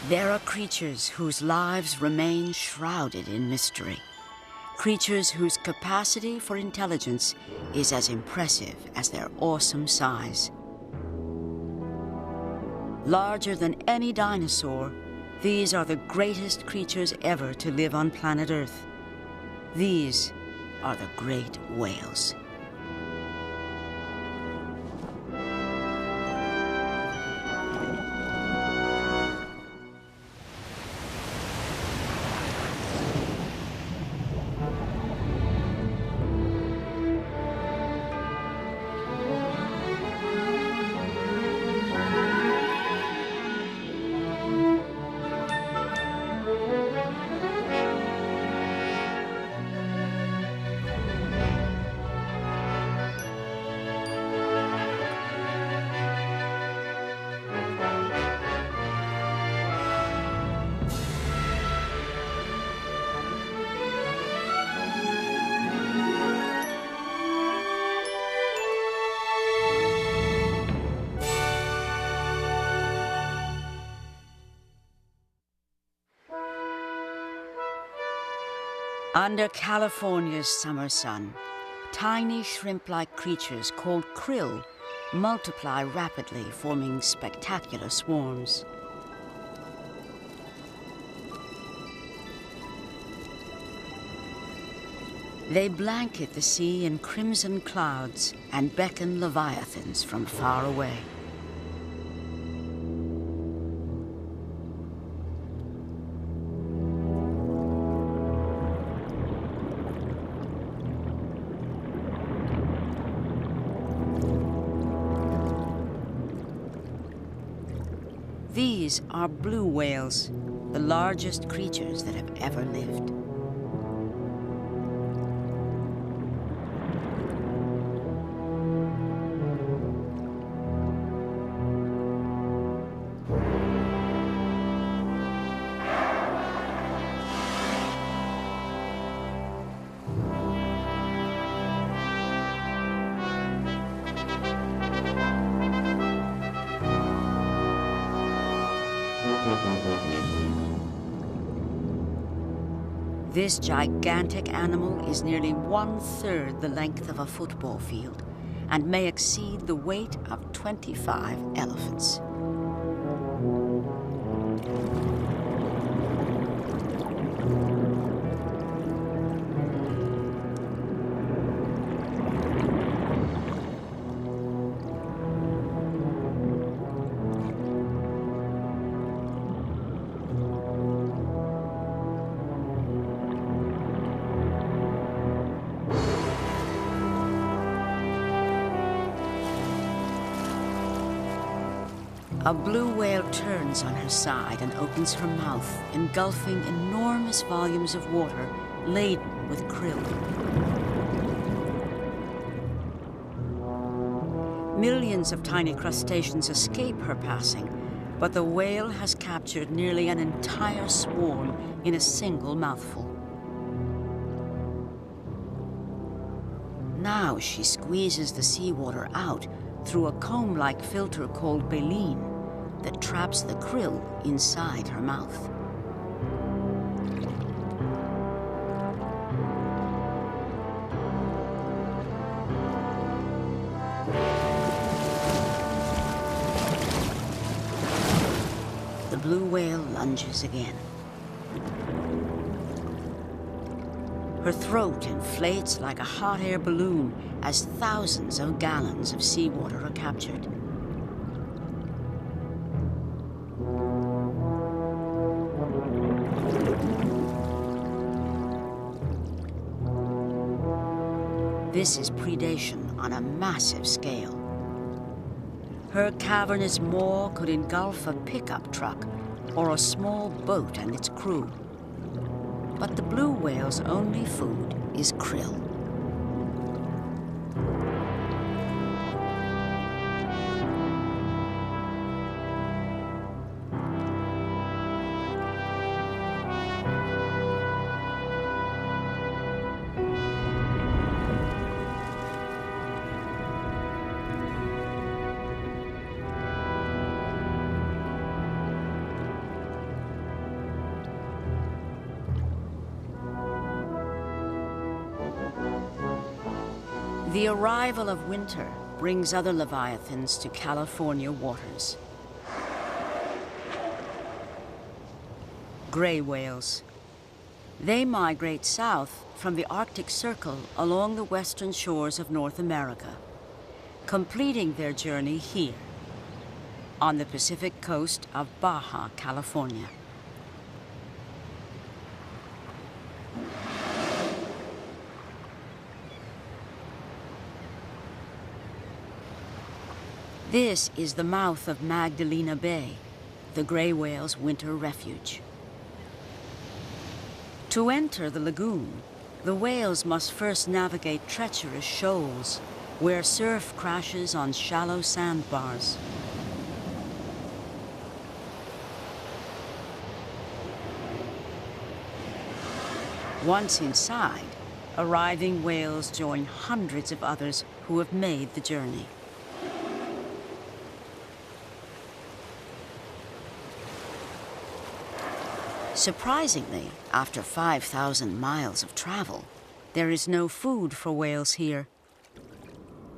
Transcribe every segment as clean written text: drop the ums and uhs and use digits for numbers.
There are creatures whose lives remain shrouded in mystery. Creatures whose capacity for intelligence is as impressive as their awesome size. Larger than any dinosaur, these are the greatest creatures ever to live on planet Earth. These are the great whales. Under California's summer sun, tiny shrimp-like creatures called krill multiply rapidly, forming spectacular swarms. They blanket the sea in crimson clouds and beckon leviathans from far away. These are blue whales, the largest creatures that have ever lived. This gigantic animal is nearly 1/3 the length of a football field and may exceed the weight of 25 elephants. A blue whale turns on her side and opens her mouth, engulfing enormous volumes of water laden with krill. Millions of tiny crustaceans escape her passing, but the whale has captured nearly an entire swarm in a single mouthful. Now she squeezes the seawater out through a comb-like filter called baleen that traps the krill inside her mouth. The blue whale lunges again. Her throat inflates like a hot air balloon as thousands of gallons of seawater are captured. This is predation on a massive scale. Her cavernous maw could engulf a pickup truck or a small boat and its crew. But the blue whale's only food is krill. The arrival of winter brings other leviathans to California waters. Gray whales. They migrate south from the Arctic Circle along the western shores of North America, completing their journey here, on the Pacific coast of Baja California. This is the mouth of Magdalena Bay, the gray whale's winter refuge. To enter the lagoon, the whales must first navigate treacherous shoals where surf crashes on shallow sandbars. Once inside, arriving whales join hundreds of others who have made the journey. Surprisingly, after 5,000 miles of travel, there is no food for whales here.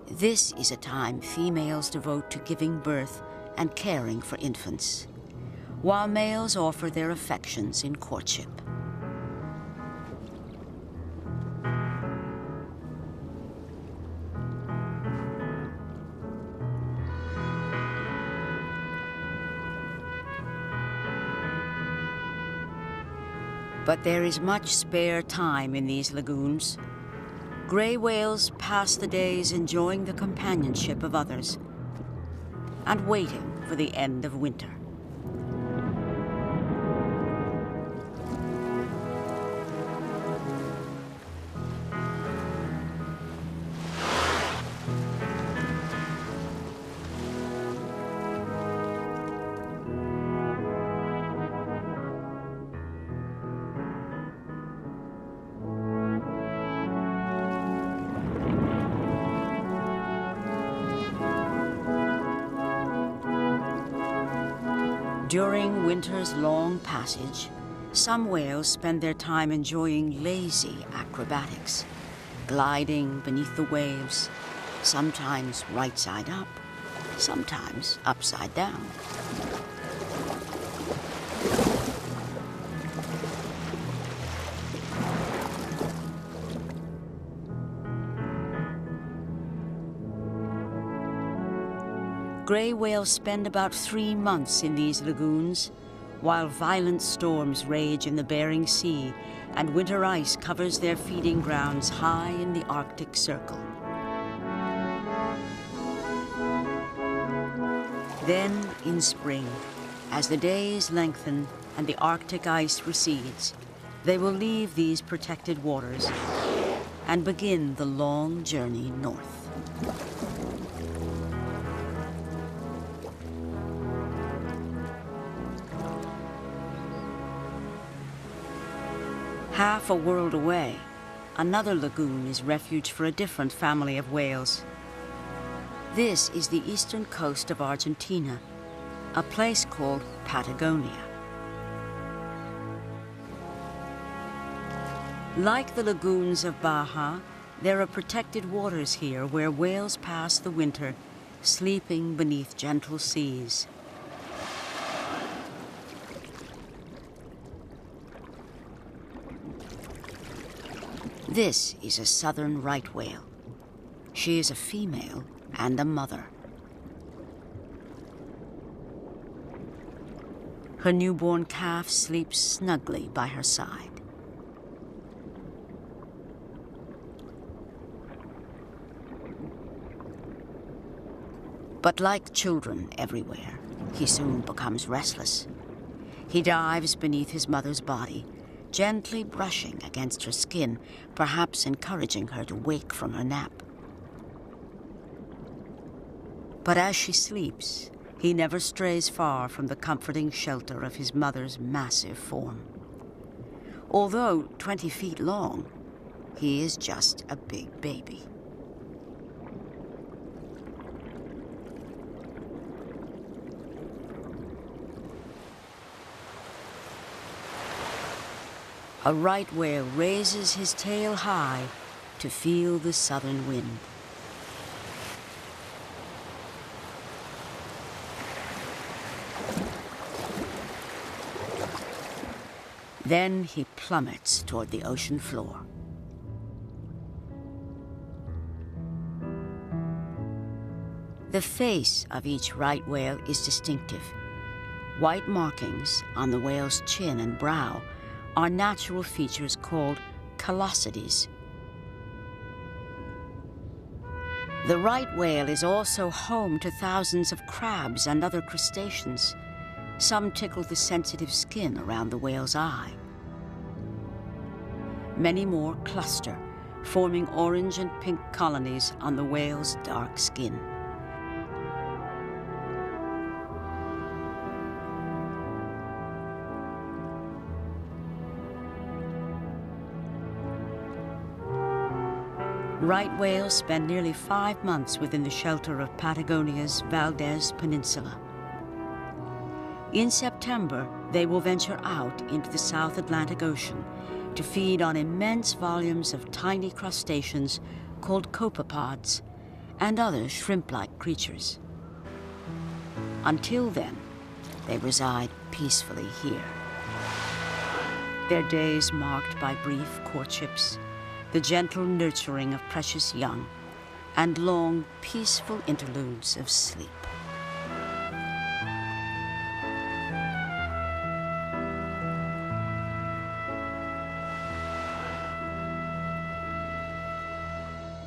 This is a time females devote to giving birth and caring for infants, while males offer their affections in courtship. But there is much spare time in these lagoons. Gray whales pass the days enjoying the companionship of others and waiting for the end of winter. During winter's long passage, some whales spend their time enjoying lazy acrobatics, gliding beneath the waves, sometimes right side up, sometimes upside down. Gray whales spend about 3 months in these lagoons, while violent storms rage in the Bering Sea and winter ice covers their feeding grounds high in the Arctic Circle. Then, in spring, as the days lengthen and the Arctic ice recedes, they will leave these protected waters and begin the long journey north. Half a world away, another lagoon is refuge for a different family of whales. This is the eastern coast of Argentina, a place called Patagonia. Like the lagoons of Baja, there are protected waters here where whales pass the winter, sleeping beneath gentle seas. This is a southern right whale. She is a female and a mother. Her newborn calf sleeps snugly by her side. But like children everywhere, he soon becomes restless. He dives beneath his mother's body, gently brushing against her skin, perhaps encouraging her to wake from her nap. But as she sleeps, he never strays far from the comforting shelter of his mother's massive form. Although 20 feet long, he is just a big baby. A right whale raises his tail high to feel the southern wind. Then he plummets toward the ocean floor. The face of each right whale is distinctive. White markings on the whale's chin and brow are natural features called callosities. The right whale is also home to thousands of crabs and other crustaceans. Some tickle the sensitive skin around the whale's eye. Many more cluster, forming orange and pink colonies on the whale's dark skin. Right whales spend nearly 5 months within the shelter of Patagonia's Valdez Peninsula. In September, they will venture out into the South Atlantic Ocean to feed on immense volumes of tiny crustaceans called copepods and other shrimp-like creatures. Until then, they reside peacefully here. Their days marked by brief courtships, the gentle nurturing of precious young, and long, peaceful interludes of sleep.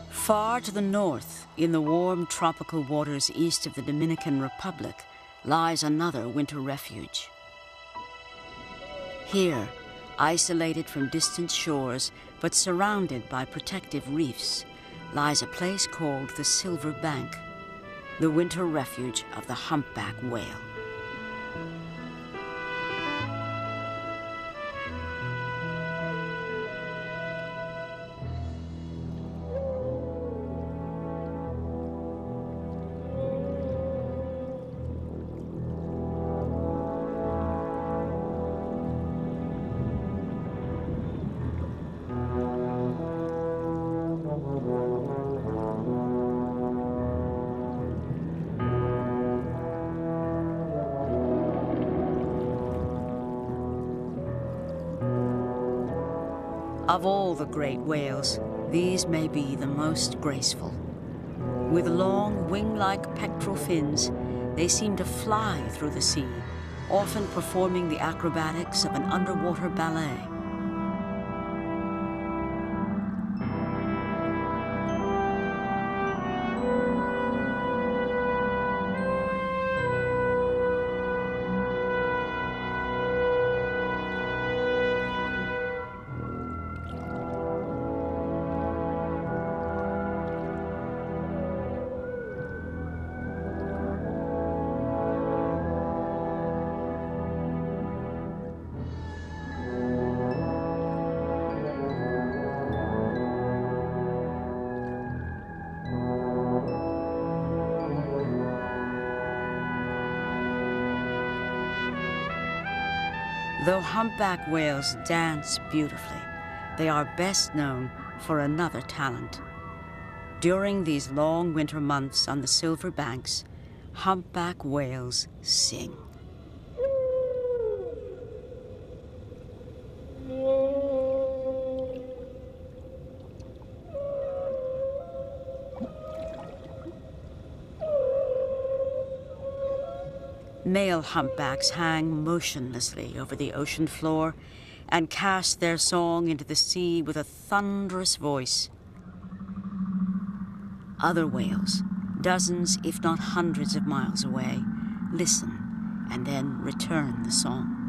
Far to the north, in the warm tropical waters east of the Dominican Republic, lies another winter refuge. Here, isolated from distant shores, but surrounded by protective reefs, lies a place called the Silver Bank, the winter refuge of the humpback whale. Of all the great whales, these may be the most graceful. With long, wing-like pectoral fins, they seem to fly through the sea, often performing the acrobatics of an underwater ballet. Though humpback whales dance beautifully, they are best known for another talent. During these long winter months on the Silver Banks, humpback whales sing. Male humpbacks hang motionlessly over the ocean floor and cast their song into the sea with a thunderous voice. Other whales, dozens if not hundreds of miles away, listen and then return the song.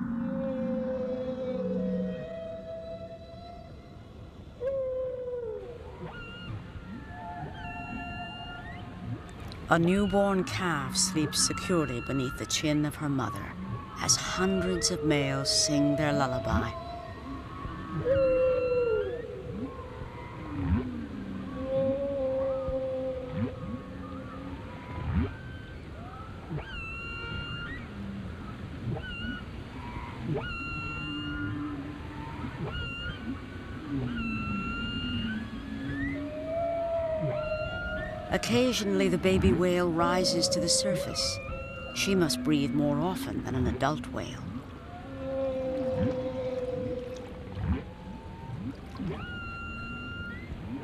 A newborn calf sleeps securely beneath the chin of her mother as hundreds of males sing their lullaby. Occasionally, the baby whale rises to the surface. She must breathe more often than an adult whale.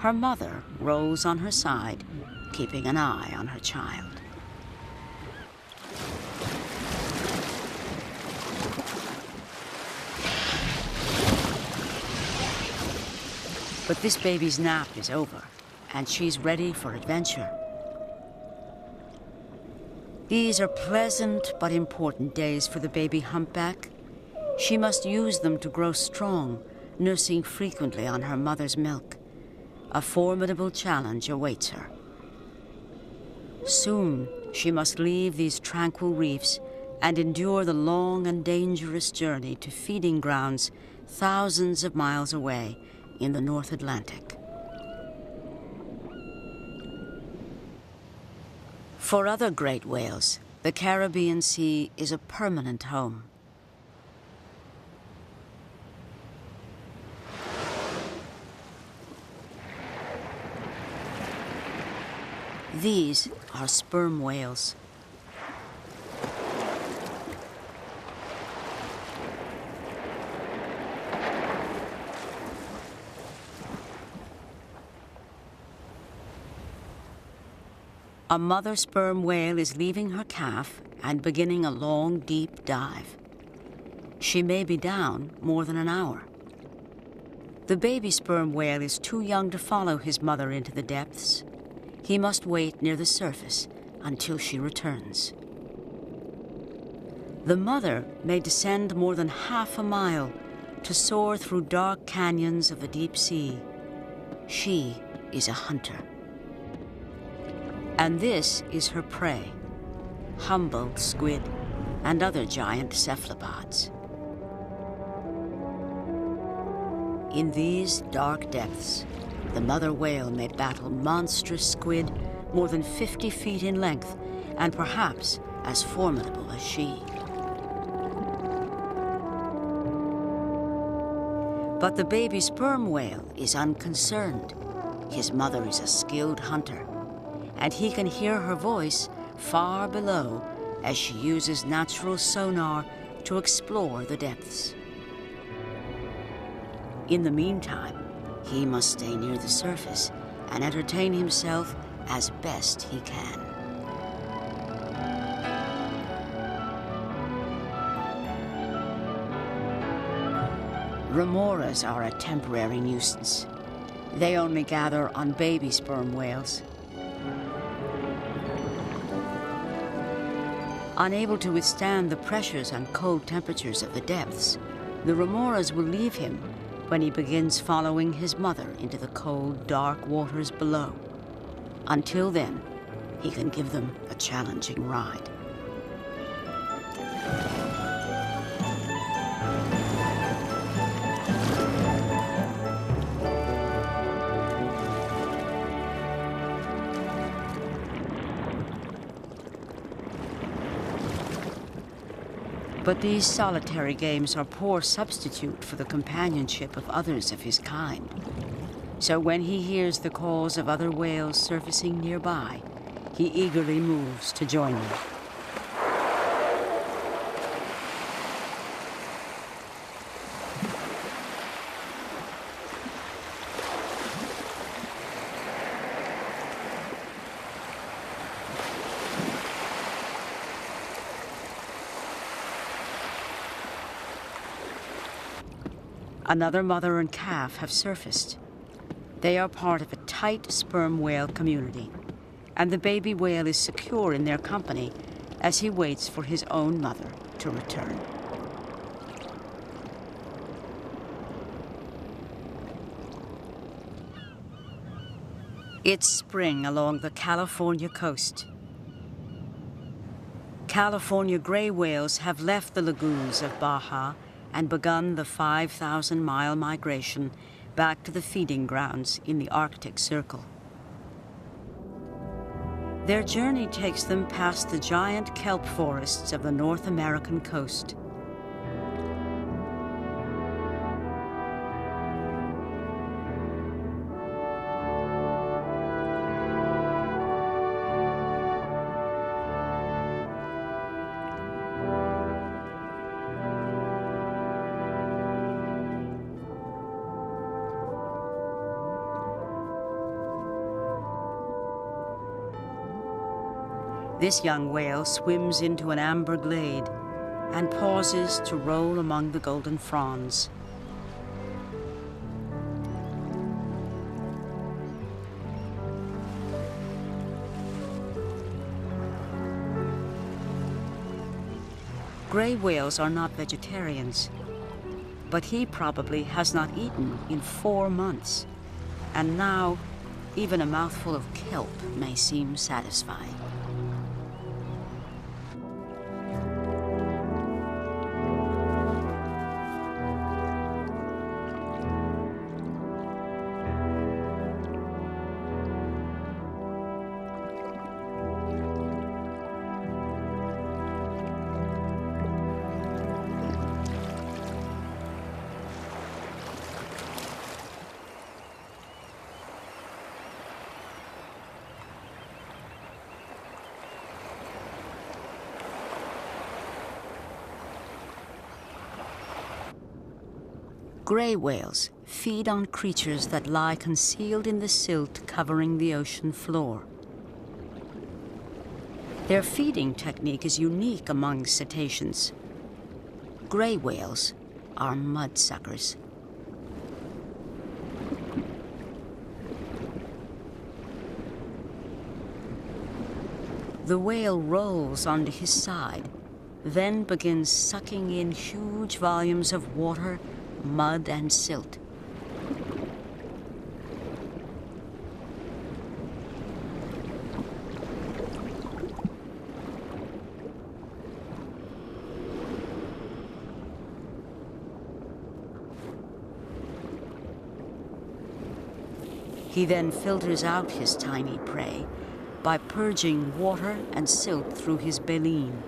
Her mother rolls on her side, keeping an eye on her child. But this baby's nap is over, and she's ready for adventure. These are pleasant but important days for the baby humpback. She must use them to grow strong, nursing frequently on her mother's milk. A formidable challenge awaits her. Soon, she must leave these tranquil reefs and endure the long and dangerous journey to feeding grounds thousands of miles away in the North Atlantic. For other great whales, the Caribbean Sea is a permanent home. These are sperm whales. A mother sperm whale is leaving her calf and beginning a long, deep dive. She may be down more than an hour. The baby sperm whale is too young to follow his mother into the depths. He must wait near the surface until she returns. The mother may descend more than half a mile to soar through dark canyons of the deep sea. She is a hunter. And this is her prey, humboldt squid and other giant cephalopods. In these dark depths, the mother whale may battle monstrous squid more than 50 feet in length and perhaps as formidable as she. But the baby sperm whale is unconcerned. His mother is a skilled hunter, and he can hear her voice far below as she uses natural sonar to explore the depths. In the meantime, he must stay near the surface and entertain himself as best he can. Remoras are a temporary nuisance. They only gather on baby sperm whales. Unable to withstand the pressures and cold temperatures of the depths, the remoras will leave him when he begins following his mother into the cold, dark waters below. Until then, he can give them a challenging ride. But these solitary games are poor substitute for the companionship of others of his kind. So when he hears the calls of other whales surfacing nearby, he eagerly moves to join them. Another mother and calf have surfaced. They are part of a tight sperm whale community, and the baby whale is secure in their company as he waits for his own mother to return. It's spring along the California coast. California gray whales have left the lagoons of Baja and begun the 5,000-mile migration back to the feeding grounds in the Arctic Circle. Their journey takes them past the giant kelp forests of the North American coast. This young whale swims into an amber glade and pauses to roll among the golden fronds. Gray whales are not vegetarians, but he probably has not eaten in 4 months, and now even a mouthful of kelp may seem satisfying. Gray whales feed on creatures that lie concealed in the silt covering the ocean floor. Their feeding technique is unique among cetaceans. Gray whales are mudsuckers. The whale rolls onto his side, then begins sucking in huge volumes of water, mud, and silt. He then filters out his tiny prey by purging water and silt through his baleen.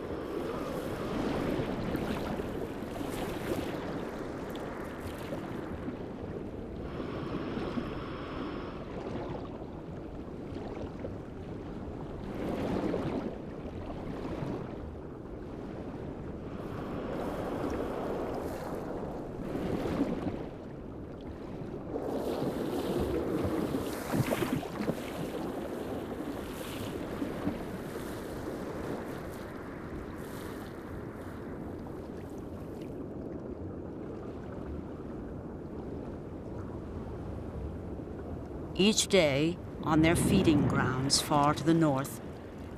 Each day, on their feeding grounds far to the north,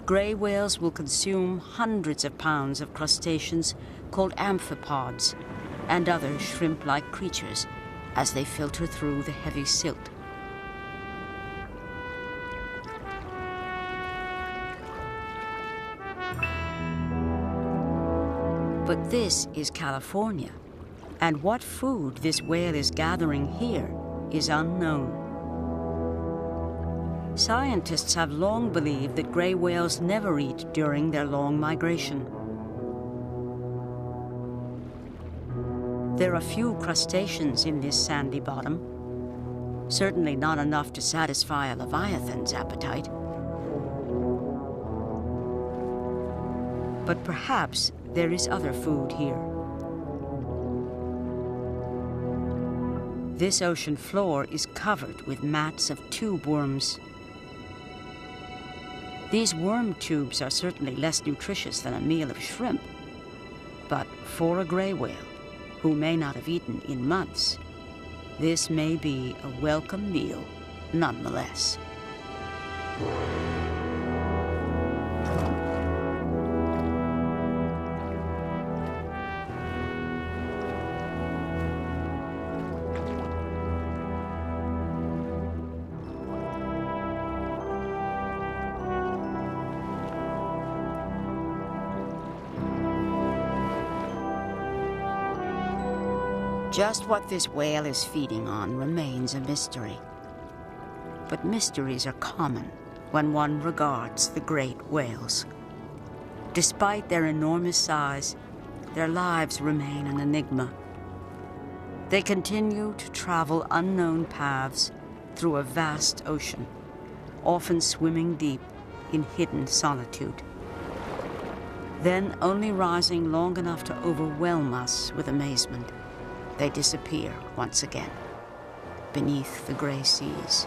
gray whales will consume hundreds of pounds of crustaceans called amphipods and other shrimp-like creatures as they filter through the heavy silt. But this is California, and what food this whale is gathering here is unknown. Scientists have long believed that gray whales never eat during their long migration. There are few crustaceans in this sandy bottom, certainly not enough to satisfy a leviathan's appetite. But perhaps there is other food here. This ocean floor is covered with mats of tube worms. These worm tubes are certainly less nutritious than a meal of shrimp, but for a gray whale, who may not have eaten in months, this may be a welcome meal nonetheless. Just what this whale is feeding on remains a mystery. But mysteries are common when one regards the great whales. Despite their enormous size, their lives remain an enigma. They continue to travel unknown paths through a vast ocean, often swimming deep in hidden solitude. Then, only rising long enough to overwhelm us with amazement, they disappear once again beneath the gray seas.